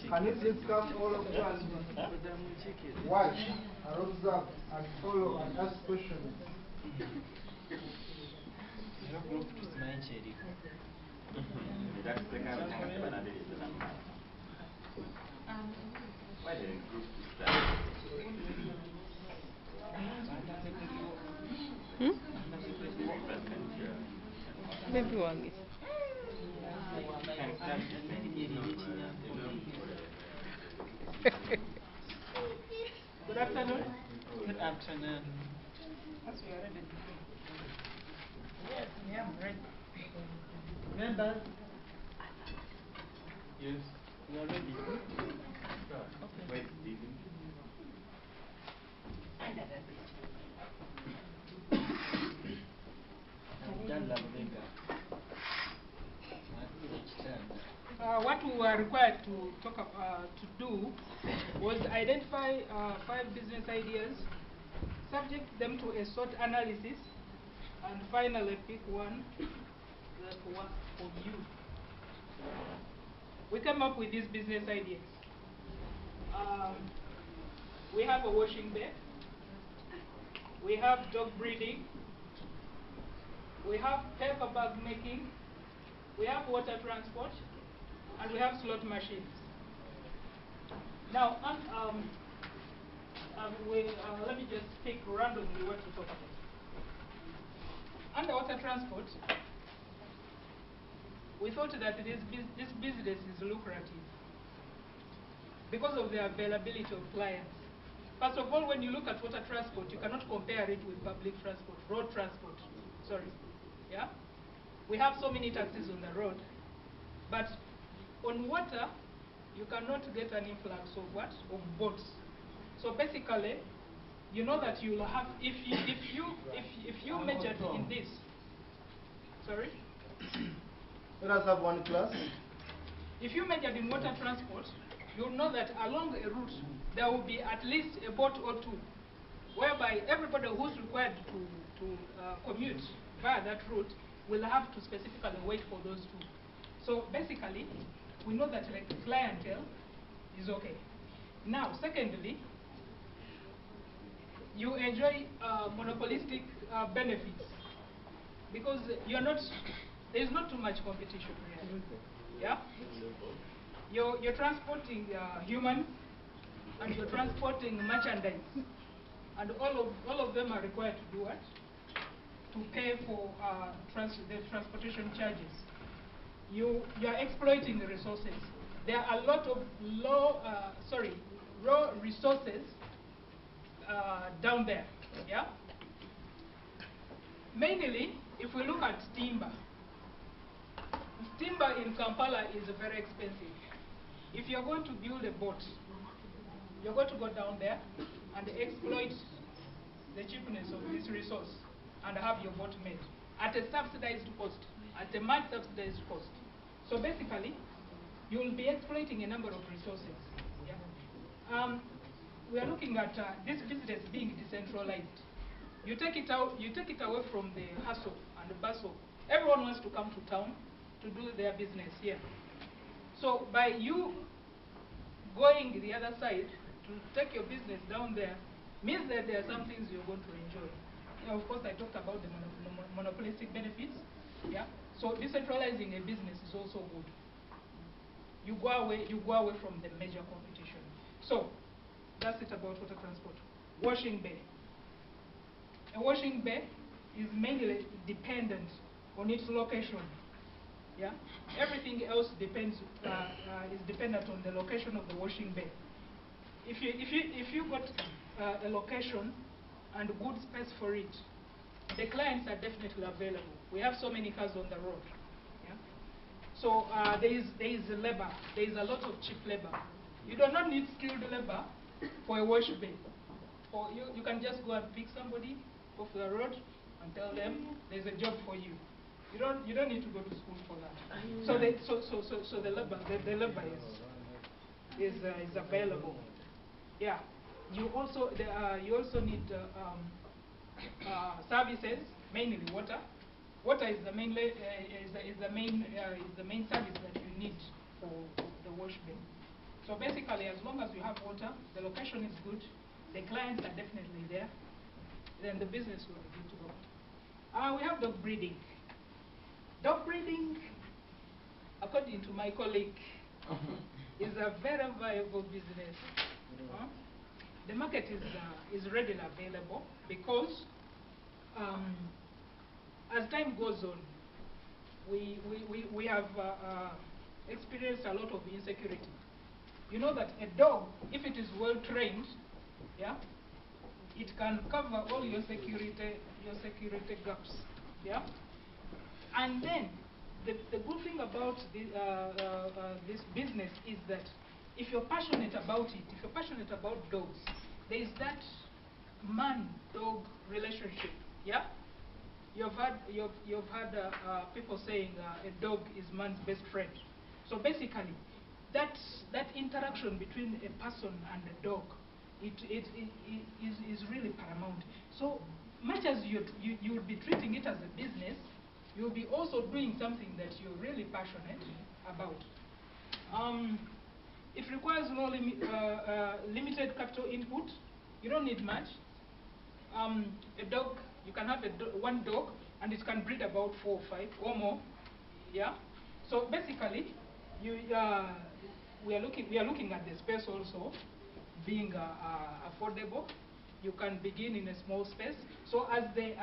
Can you please come all of you and watch and observe and follow and ask questions? Maybe one is. Good afternoon. Good afternoon. As we are ready. Yes, I am ready. Members? Yes, we are ready. Okay. Wait, Stephen. What we were required to talk to do was identify 5 business ideas, subject them to a SWOT analysis, and finally pick one that works for you. We came up with these business ideas. We have a washing bay, we have dog breeding, we have paper bag making, we have water transport, and we have slot machines. Now, let me just pick randomly what to talk about. Underwater transport, we thought that this business is lucrative because of the availability of clients. First of all, when you look at water transport, you cannot compare it with public transport, road transport, sorry. Yeah? We have so many taxis on the road, but on water, you cannot get an influx of what? Of boats. So basically, you know that you'll have, if you measured in this, sorry? Let us have one class. If you measured in water transport, you'll know that along a route, there will be at least a boat or two, whereby everybody who's required to commute via that route will have to specifically wait for those two. So basically, we know that like clientele is okay. Now, secondly, you enjoy monopolistic benefits because there's not too much competition really. Yeah? You're transporting humans and you're transporting merchandise, and all of them are required to do what? To pay for the transportation charges. You're exploiting the resources. There are a lot of raw resources down there. Yeah. Mainly, if we look at timber in Kampala is very expensive. If you're going to build a boat, you're going to go down there and exploit the cheapness of this resource and have your boat made at a subsidized cost, at a much subsidized cost. So basically, you'll be exploiting a number of resources. Yeah? We are looking at this business being decentralized. You take it away from the hustle and the bustle. Everyone wants to come to town to do their business here. So by you going the other side to take your business down there means that there are some things you're going to enjoy. You know, of course, I talked about the monopolistic benefits. Yeah. So decentralizing a business is also good. You go away from the major competition. So that's it about water transport. Washing bay. A washing bay is mainly dependent on its location. Yeah, everything else is dependent on the location of the washing bay. If you got a location and good space for it, the clients are definitely available. We have so many cars on the road. Yeah? So there is labor. There is a lot of cheap labor. You do not need skilled labor for a wash bay. For you can just go and pick somebody off the road and tell them there's a job for you. You don't need to go to school for that. So the labor is available. Yeah. You also need services, mainly water. Water is the main service that you need for the wash bay. So basically, as long as you have water, the location is good, the clients are definitely there, then the business will be good to go. We have dog breeding. Dog breeding, according to my colleague, is a very viable business. The market is readily available because as time goes on, we have experienced a lot of insecurity. You know that a dog, if it is well trained, yeah, it can cover all your security gaps, yeah. And then the good thing about this business is that if you're passionate about it, if you're passionate about dogs, there is that man-dog relationship, yeah. You've had people saying a dog is man's best friend. So basically, that interaction between a person and a dog, it is really paramount. So much as you would be treating it as a business, you'll be also doing something that you're really passionate about. It requires no limited capital input. You don't need much. A dog, you can have one dog, and it can breed about 4 or 5 or more. Yeah. So basically, we are looking at the space also being affordable. You can begin in a small space. So as they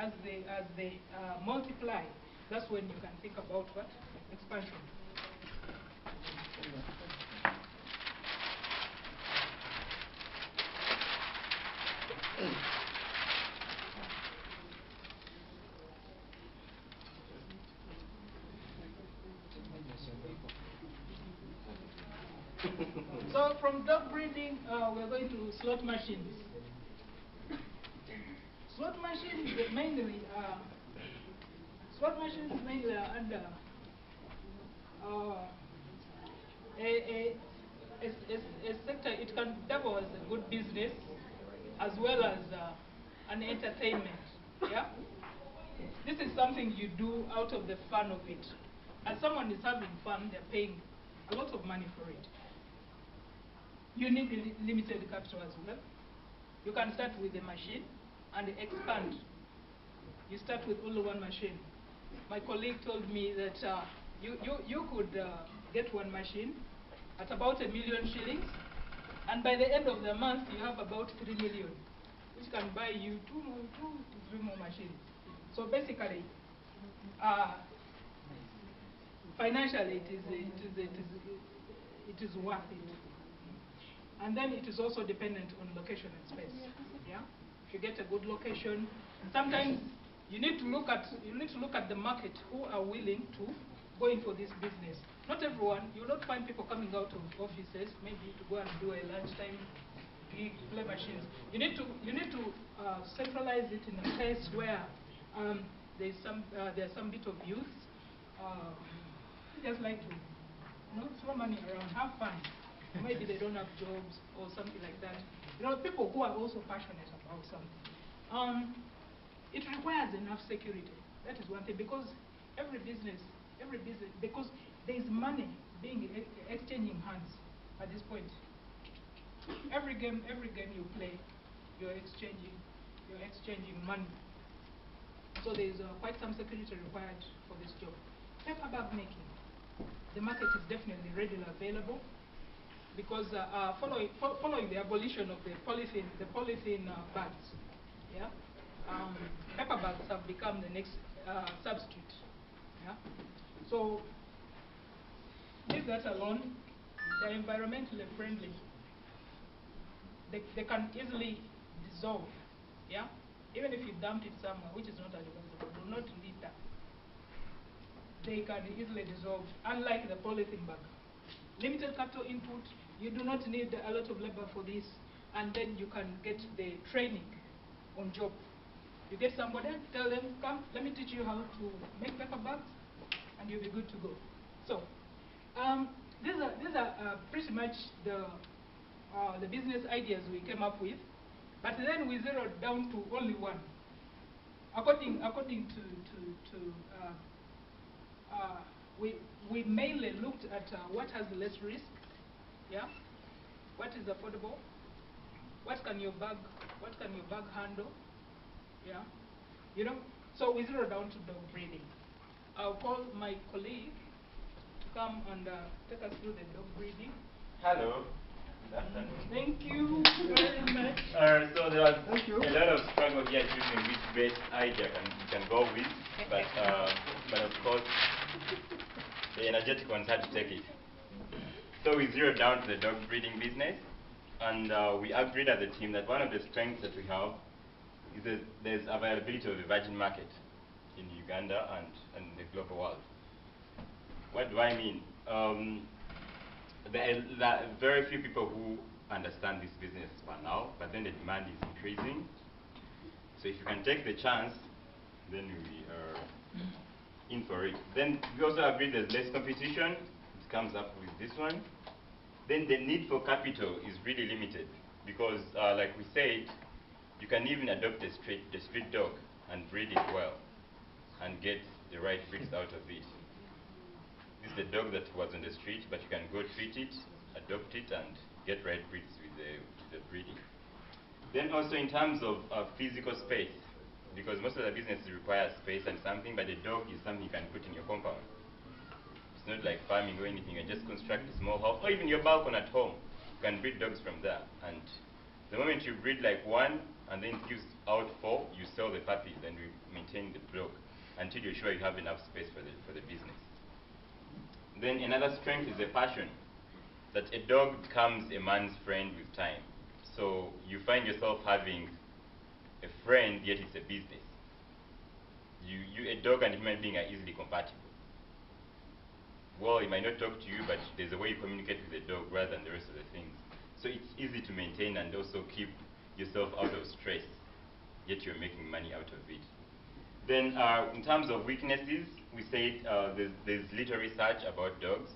multiply, that's when you can think about what expansion. So from dog breeding, we're going to slot machines. Slot machines mainly are under a sector. It can double as a good business as well as an entertainment. Yeah. This is something you do out of the fun of it. As someone is having fun, they're paying a lot of money for it. You need limited capital as well. You can start with a machine and expand. You start with only one machine. My colleague told me that you could get one machine at about 1 million shillings, and by the end of the month you have about 3 million, which can buy you 2 to 3 more machines. So basically, financially it is worth it. And then it is also dependent on location and space. Yeah, if you get a good location, sometimes you need to look at the market who are willing to go in for this business. Not everyone. You will not find people coming out of offices maybe to go and do a lunchtime gig, play machines. You need to centralize it in a place where there's some bit of youth who just like to throw money around, have fun. Maybe they don't have jobs or something like that. People who are also passionate about something. It requires enough security. That is one thing, because every business, because there is money being exchanging hands at this point. Every game you play, you're exchanging money. So there is quite some security required for this job. Paper bag making. The market is definitely readily available, because following the abolition of the polythene bags, yeah, paper bags have become the next substitute. Yeah, so leave that alone. They're environmentally friendly. They can easily dissolve. Yeah, even if you dump it somewhere, which is not advisable, do not litter. they can easily dissolve, unlike the polythene bag. Limited capital input, you do not need a lot of labor for this, and then you can get the training on job. You get somebody, tell them, come, let me teach you how to make paper bags, and you'll be good to go. So, these are pretty much the business ideas we came up with, but then we zeroed down to only one. According we mainly looked at what has less risk, yeah, what is affordable, what can your bag handle, yeah, you know. So we zeroed down to dog breeding. I'll call my colleague to come and take us through the dog breeding. Hello. Thank you very much. So there was a lot of struggle here choosing which best idea you can go with, but of course the energetic ones had to take it. So we zeroed down to the dog breeding business, and we agreed as a team that one of the strengths that we have is that there's availability of the virgin market in Uganda and the global world. What do I mean? There are very few people who understand this business for now, but then the demand is increasing. So if you can take the chance, then we are in for it. Then we also agree there's less competition. It comes up with this one. Then the need for capital is really limited because, like we said, you can even adopt a street dog and breed it well and get the right breeds out of it. This is the dog that was on the street, but you can go treat it, adopt it, and get right breeds with the breeding. Then also in terms of physical space, because most of the businesses require space and something, but the dog is something you can put in your compound. It's not like farming or anything. You just construct a small house, or even your balcony at home. You can breed dogs from there. And the moment you breed like one, and then it gives out 4, you sell the puppies and you maintain the block until you're sure you have enough space for the business. Then another strength is the passion, that a dog becomes a man's friend with time. So you find yourself having a friend, yet it's a business. A dog and a human being are easily compatible. Well, he might not talk to you, but there's a way you communicate with the dog rather than the rest of the things. So it's easy to maintain and also keep yourself out of stress, yet you're making money out of it. Then in terms of weaknesses, we said there's little research about dogs.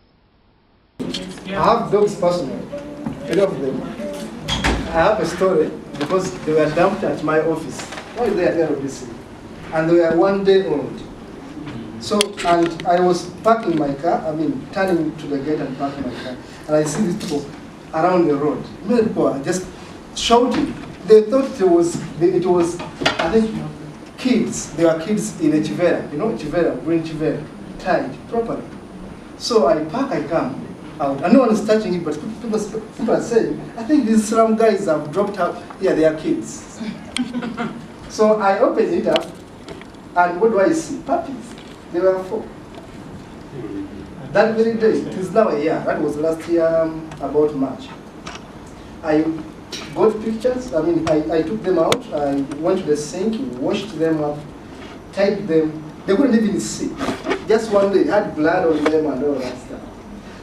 I have dogs personally, 8 of them. I have a story because they were dumped at my office. Why they at LBC? And they were 1 day old. So, and I was parking my car, turning to the gate and parking my car, and I see these people around the road. Many people are just shouting. They thought it was I think, kids. They were kids in a chivera, chivera, green chivera, tied properly. So I park, I come out, and no one is touching it, but people are saying, I think these slum guys have dropped out. Yeah, they are kids. So I open it up, and what do I see? Puppies. There were 4. That very day, it is now a year. That was last year, about March. I got pictures. I took them out. I went to the sink, washed them up, tied them. They couldn't even see. Just one day, had blood on them and all that stuff.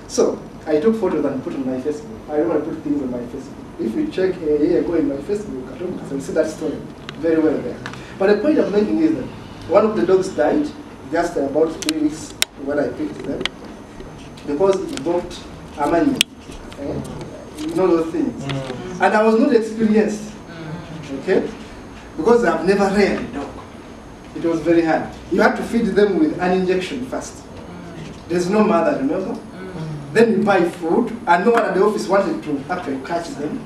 So I took photos and put on my Facebook. I don't want to put things on my Facebook. If you check a year ago in my Facebook, you'll see that story very well there. But the point I'm making is that one of the dogs died just about 3 weeks when I picked them because it invoked ammonia. You know those things. And I was not experienced, okay? Because I've never reared a dog. It was very hard. You had to feed them with an injection first. There's no mother, remember? Then you buy food, and no one at the office wanted to actually catch them.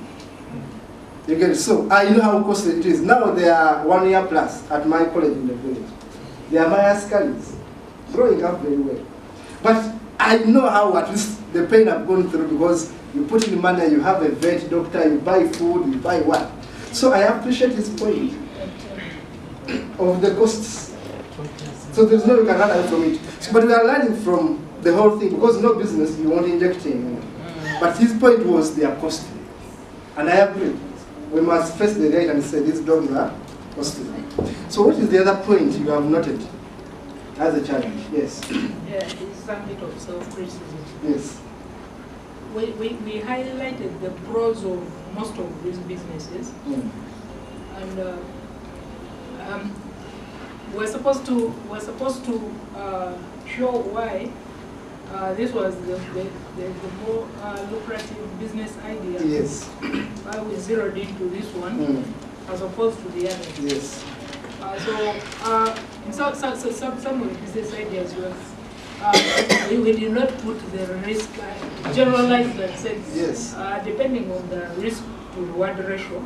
You get it? So I know how costly it is. Now they are 1 year plus at my college in the village. They are my ascaris, growing up very well. But I know how at least the pain I've gone through because you put in money, you have a vet doctor, you buy food, you buy what. So I appreciate his point of the costs. So there's no way you can run away from it. So, but we are learning from the whole thing because no business you want injecting. But his point was they are costly. And I agree. We must face the right and say these dogs are costly. So what is the other point you have noted? As a challenge, yes. Yeah, it's some bit of self-criticism. Yes. We highlighted the pros of most of these businesses, and we're supposed to show why this was the more lucrative business idea. Yes. Why we zeroed into this one as opposed to the others. Yes. In some of the business ideas we did not put the risk, generalized that sense. Yes. Depending on the risk to reward ratio,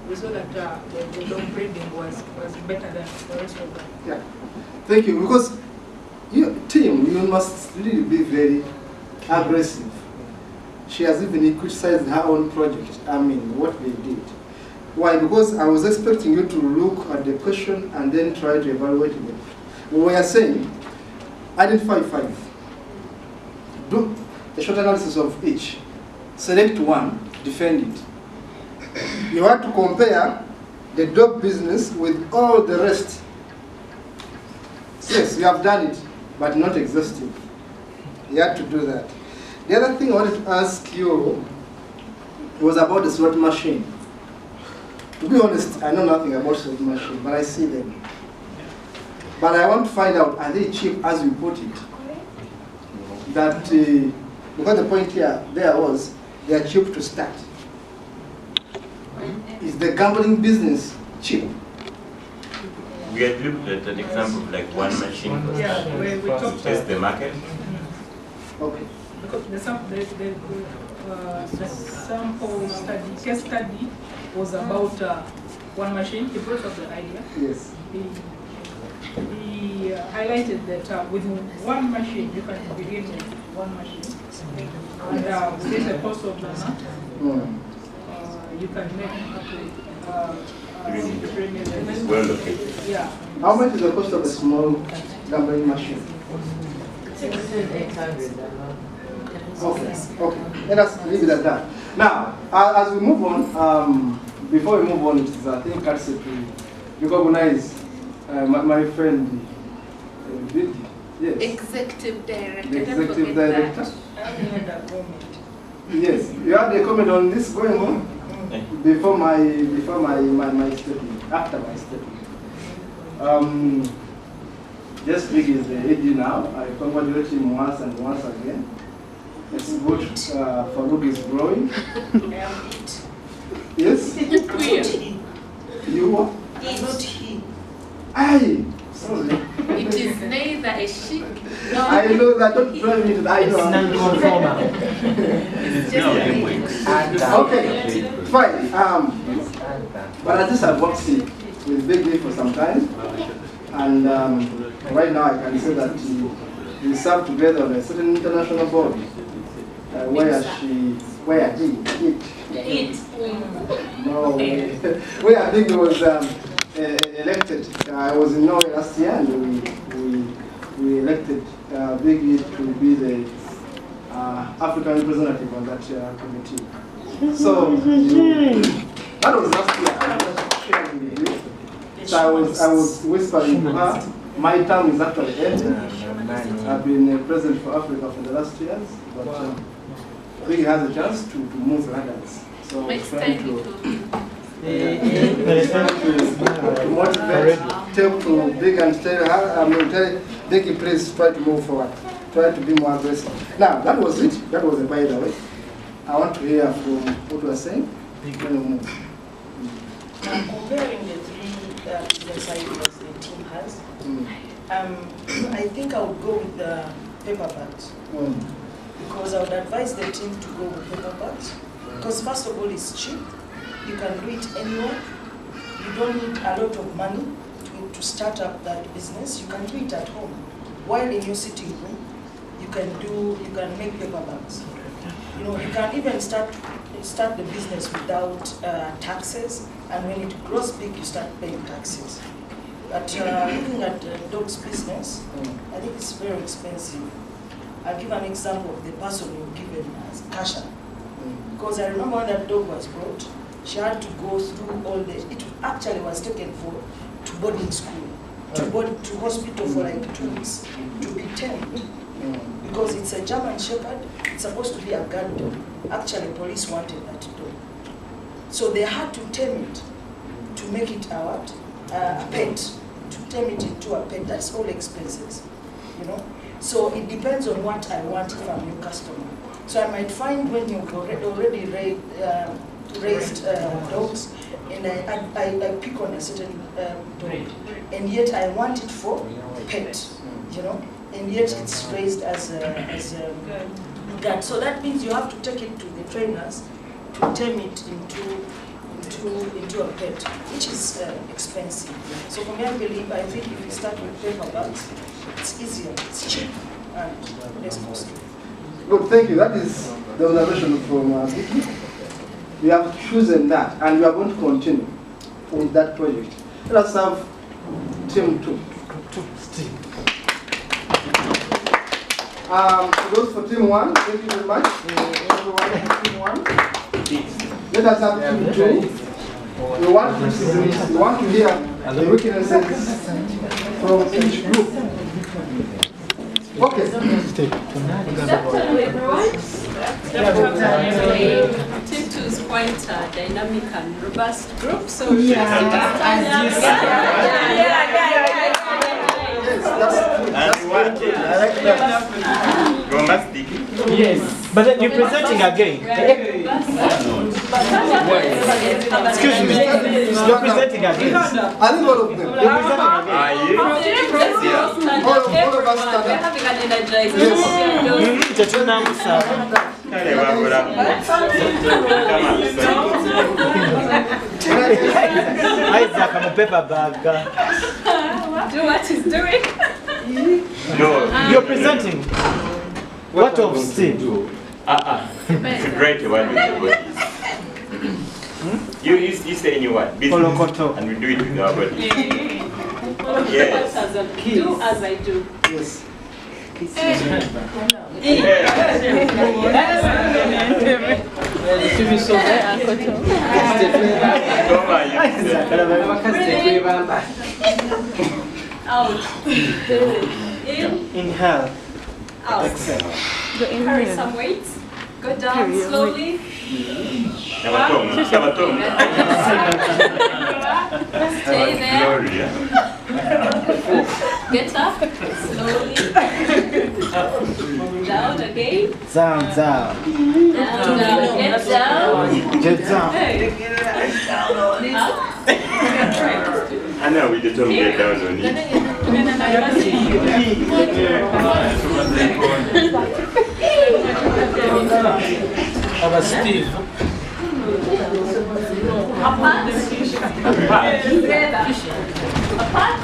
we saw that the downgrading was better than the rest of them. Yeah. Thank you. Because you must really be very aggressive. She has even criticized her own project. I mean, what they did. Why? Because I was expecting you to look at the question and then try to evaluate it. We are saying, identify 5. Do a short analysis of each. Select one, defend it. You have to compare the dog business with all the rest. Yes, you have done it, but not exhaustive. You have to do that. The other thing I wanted to ask you was about the slot machine. To be honest, I know nothing about slot machine, but I see them. But I want to find out, are they cheap as you put it? That, because the point here, there was, they are cheap to start. Is the gambling business cheap? We had looked at an example of like one machine for Yeah, we talked to test the market. Okay. Because the sample study, case study was about one machine. He brought up the idea. Yes. He highlighted that with one machine, you can begin with one machine. And within the cost of Ghana, you can make up to 3 million. Well located. Yeah. How much is the cost of a small gambling machine? 800. Okay, okay. Let us leave it at that. Now, as we move on, before we move on, it is, I think, courtesy to recognize my friend, Vicky. Yes. Executive Director. The Don't Executive forget Director. that. Yes. You had a comment on this going on before my statement, after my statement. Just Vic is the AD now. I congratulate him once and once again. It's good. Farug is growing. Yes? You what? Not he. Aye. Sorry. It is neither a she nor I know that. Don't drive me to that. I know. it's just a Okay, fine. But at least I've worked with Big D for some time. And right now I can say that we serve together on a certain international board where he where Big was elected. I was in Norway last year and we elected Big to be the African representative on that committee. So that was last year. I'm just sharing with you. So I was whispering to her, my term is actually ending. I've been president for Africa for the last 2 years, but I think he has a chance to move ladders. So we're trying to motivate, talk to Big and tell her, tell Becky, please try to move forward. Try to be more aggressive. Now, that was it. That was it, by the way. I want to hear from what you are saying. Comparing the three business ideas the team has, I think I would go with the paper bags. Because I would advise the team to go with paper bags. Because first of all, it's cheap. You can do it anywhere. You don't need a lot of money to start up that business. You can do it at home. While in your sitting room, you can make paper bags. You know, you can even start the business without taxes, and when it grows big, you start paying taxes. But looking at dog's business, I think it's very expensive. I'll give an example of the person you've given as Kasha. Because I remember when that dog was brought, she had to go through all this. It actually was taken to boarding school. to hospital for like 2 weeks to be tamed. Because it's a German Shepherd, it's supposed to be a guard dog. Actually, police wanted that dog. So they had to tame it to make it a pet, to tame it into a pet. That's all expenses, you know. So it depends on what I want if I'm your customer. So I might find when you've already raised dogs, and I pick on a certain dog, and yet I want it for pet, you know, and yet it's raised as a guard. So that means you have to take it to the trainers to tame it into a pet, which is expensive. So for me, I think if you start with paper bags, it's easier, it's cheap, and less costly. Good, thank you. That is the observation from Vicky. We have chosen that, and we are going to continue with that project. Let us have team 2. For those for team 1, thank you very much. Everyone, team 1. Let us have team 2. We want to hear the weaknesses from each group. Okay. Team 2 is quite a dynamic and robust group, so Yes, but then you're presenting again. Excuse me, you're presenting again. I think all of them. You're presenting again. Are you? All of us stand We're up. having an energization. Isaac, I'm a paper bag. Do what he's doing. No. You're presenting. What of Steve? It's a great one with the bodies. You say anyone, business, and we do it with our bodies. Yes. Do as I do. Yes. Out. In. Inhale. Out. Exhale. Carry some weights. Go down slowly. Stay there. Get up slowly. Down again. Down, down. Down, down. Get down. Get down. Up. I know we just don't get down on it. Our Steve. Apart. Together. Apart.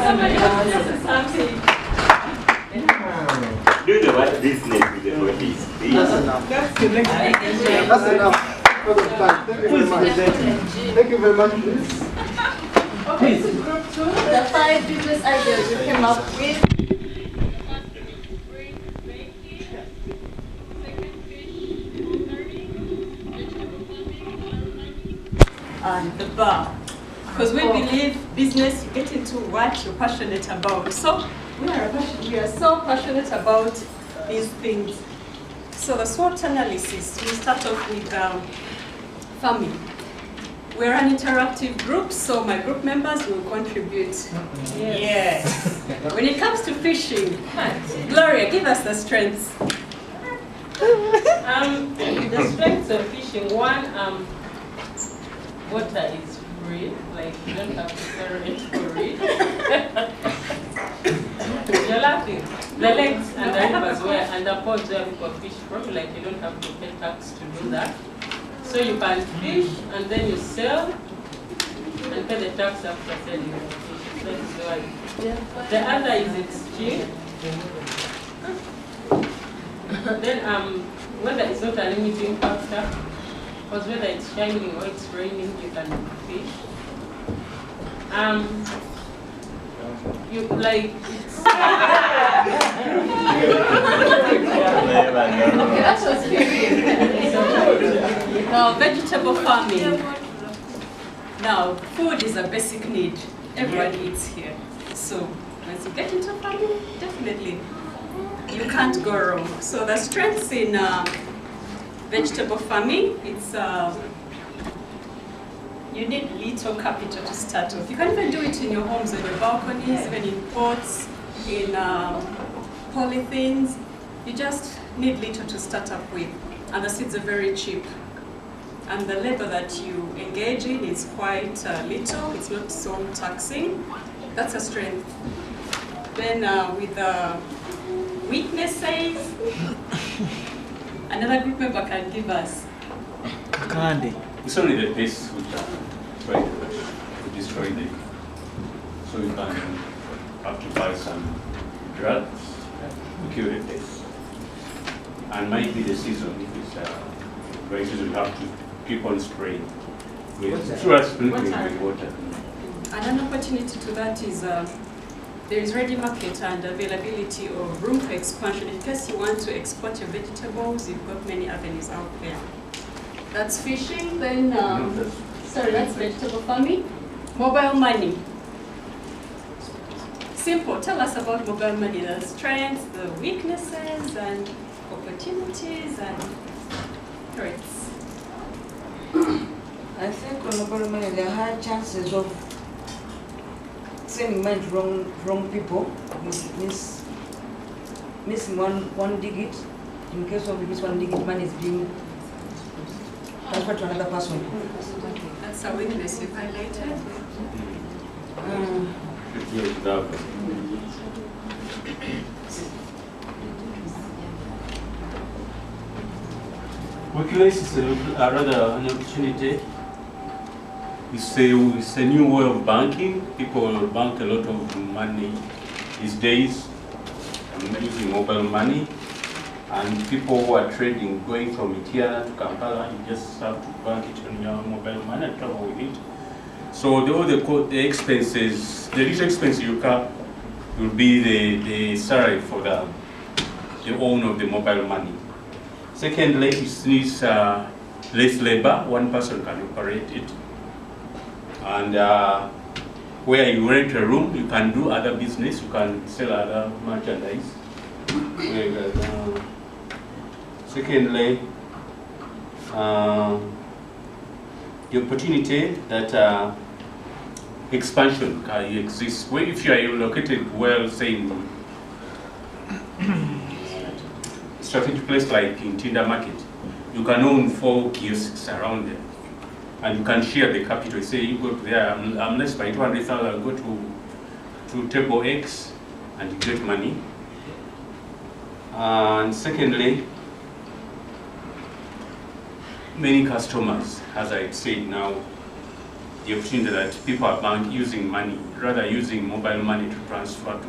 Somebody else says something. Do the right business with the bodies. That's enough. That's enough. Thank you very much. Thank you very much, please. Okay, so group 2, the 5 business ideas you came up with. And the bar. Because we believe business, you get into what you're passionate about. So we are so passionate about these things. So the SWOT analysis, we start off with farming. We're an interactive group, so my group members will contribute. Yes. When it comes to fishing, Gloria, give us the strengths. The strengths of fishing, one, water is free, like you don't have to pay for it. You're laughing. The lakes and the rivers where and the ponds where people fish from, like you don't have to pay tax to do that. So you can fish and then you sell and pay the tax after selling the fish. That is one. The other is it's cheap. Then weather is not a limiting factor, because whether it's shining or it's raining, you can fish. You like it's okay, that was cute. Vegetable farming. Now, food is a basic need. Everyone eats here. So once you get into farming, definitely you can't go wrong. So the strengths in vegetable farming, it's you need little capital to start off. You can even do it in your homes, on your balconies, even in pots, in polythenes. You just need little to start up with. And the seeds are very cheap. And the labor that you engage in is quite little. It's not so taxing. That's a strength. Then with the weaknesses, another group member can give us. Candy. It's only the pests which are trying to destroy them. So you can have to buy some drugs to kill the pests. And might be the season, if it's dry season, you have to keep on spraying. Through sprinkling with water. And an opportunity to that is there is ready market and availability of room for expansion. In case you want to export your vegetables, you've got many avenues out there. That's fishing, then, that's vegetable farming. Mobile money. Simple, tell us about mobile money, the strengths, the weaknesses, and opportunities, and threats. I think on mobile money, there are high chances of sending money to wrong people, missing one digit. In case of this one digit, money is being transferred to another person. That's a weakness you've highlighted. Weakness is rather an opportunity. It's a new way of banking. People bank a lot of money these days using mobile money. And people who are trading, going from Itiana to Kampala, you just have to bank it on your mobile money and travel with it. So all the expenses, the little expense you have will be the salary for the owner of the mobile money. Secondly, it needs less labor. One person can operate it. And where you rent a room, you can do other business. You can sell other merchandise. Secondly, the opportunity that expansion exists. Well, if you are located well, say in strategic place like in Tinder Market, you can own 4 kiosks around there, and you can share the capital. Say you go to there, I'm less by 200,000. I'll go to table X, and you get money. And secondly, many customers, as I said now, the opportunity that people are using money, rather using mobile money to transfer to